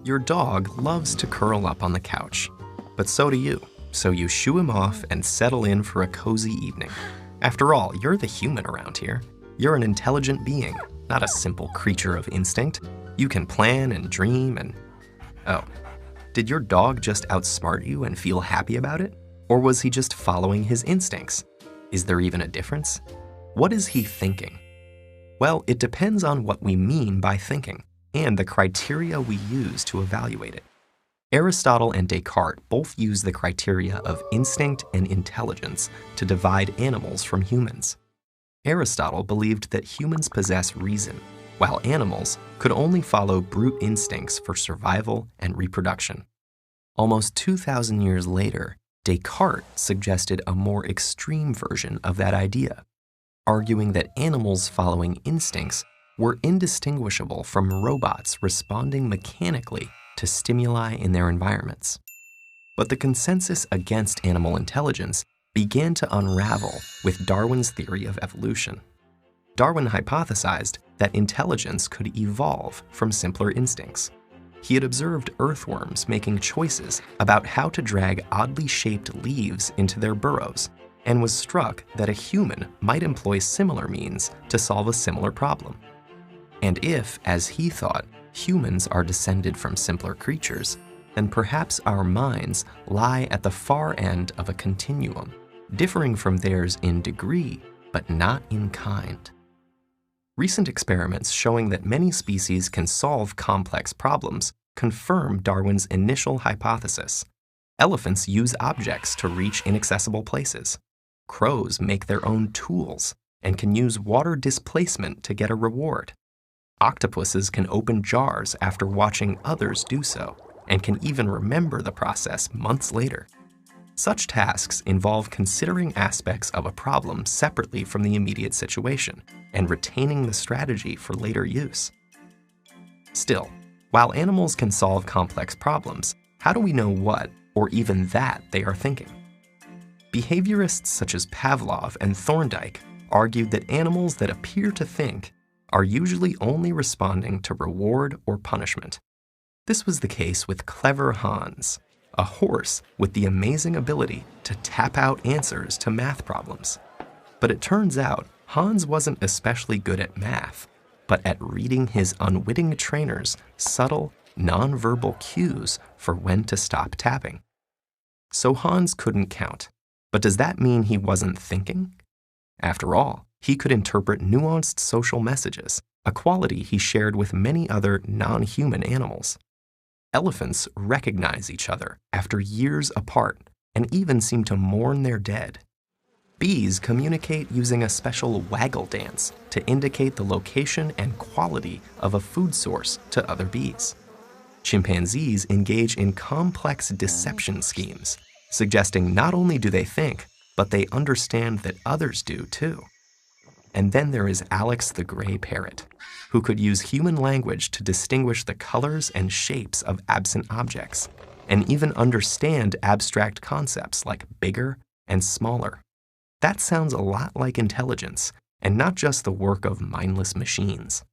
Your dog loves to curl up on the couch, but so do you. So you shoo him off and settle in for a cozy evening. After all, you're the human around here. You're an intelligent being, not a simple creature of instinct. You can plan and dream and... Oh, did your dog just outsmart you and feel happy about it? Or was he just following his instincts? Is there even a difference? What is he thinking? Well, it depends on what we mean by thinking and the criteria we use to evaluate it. Aristotle and Descartes both use the criteria of instinct and intelligence to divide animals from humans. Aristotle believed that humans possess reason, while animals could only follow brute instincts for survival and reproduction. Almost 2,000 years later, Descartes suggested a more extreme version of that idea, arguing that animals following instincts were indistinguishable from robots responding mechanically to stimuli in their environments. But the consensus against animal intelligence began to unravel with Darwin's theory of evolution. Darwin hypothesized that intelligence could evolve from simpler instincts. He had observed earthworms making choices about how to drag oddly shaped leaves into their burrows, and was struck that a human might employ similar means to solve a similar problem. And if, as he thought, humans are descended from simpler creatures, then perhaps our minds lie at the far end of a continuum, differing from theirs in degree, but not in kind. Recent experiments showing that many species can solve complex problems confirm Darwin's initial hypothesis. Elephants use objects to reach inaccessible places. Crows make their own tools and can use water displacement to get a reward. Octopuses can open jars after watching others do so, and can even remember the process months later. Such tasks involve considering aspects of a problem separately from the immediate situation and retaining the strategy for later use. Still, while animals can solve complex problems, how do we know what, or even that, they are thinking? Behaviorists such as Pavlov and Thorndike argued that animals that appear to think are usually only responding to reward or punishment. This was the case with clever Hans, a horse with the amazing ability to tap out answers to math problems. But it turns out Hans wasn't especially good at math, but at reading his unwitting trainer's subtle, nonverbal cues for when to stop tapping. So Hans couldn't count. But does that mean he wasn't thinking? After all, he could interpret nuanced social messages, a quality he shared with many other non-human animals. Elephants recognize each other after years apart and even seem to mourn their dead. Bees communicate using a special waggle dance to indicate the location and quality of a food source to other bees. Chimpanzees engage in complex deception schemes, suggesting not only do they think, but they understand that others do too. And then there is Alex the gray parrot, who could use human language to distinguish the colors and shapes of absent objects, and even understand abstract concepts like bigger and smaller. That sounds a lot like intelligence, and not just the work of mindless machines.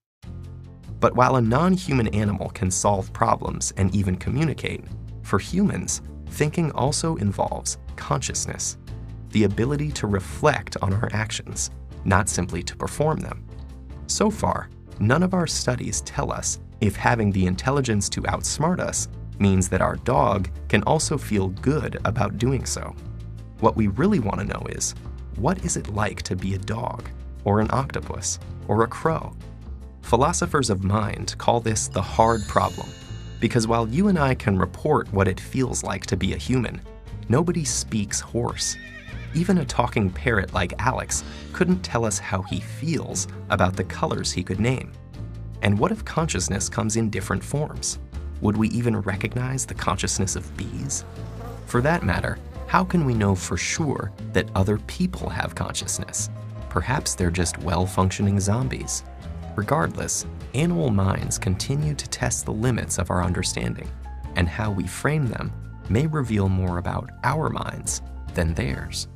But while a non-human animal can solve problems and even communicate, for humans, thinking also involves consciousness, the ability to reflect on our actions, not simply to perform them. So far, none of our studies tell us if having the intelligence to outsmart us means that our dog can also feel good about doing so. What we really want to know is, what is it like to be a dog, or an octopus, or a crow? Philosophers of mind call this the hard problem, because while you and I can report what it feels like to be a human, nobody speaks horse. Even a talking parrot like Alex couldn't tell us how he feels about the colors he could name. And what if consciousness comes in different forms? Would we even recognize the consciousness of bees? For that matter, how can we know for sure that other people have consciousness? Perhaps they're just well-functioning zombies. Regardless, animal minds continue to test the limits of our understanding, and how we frame them may reveal more about our minds than theirs.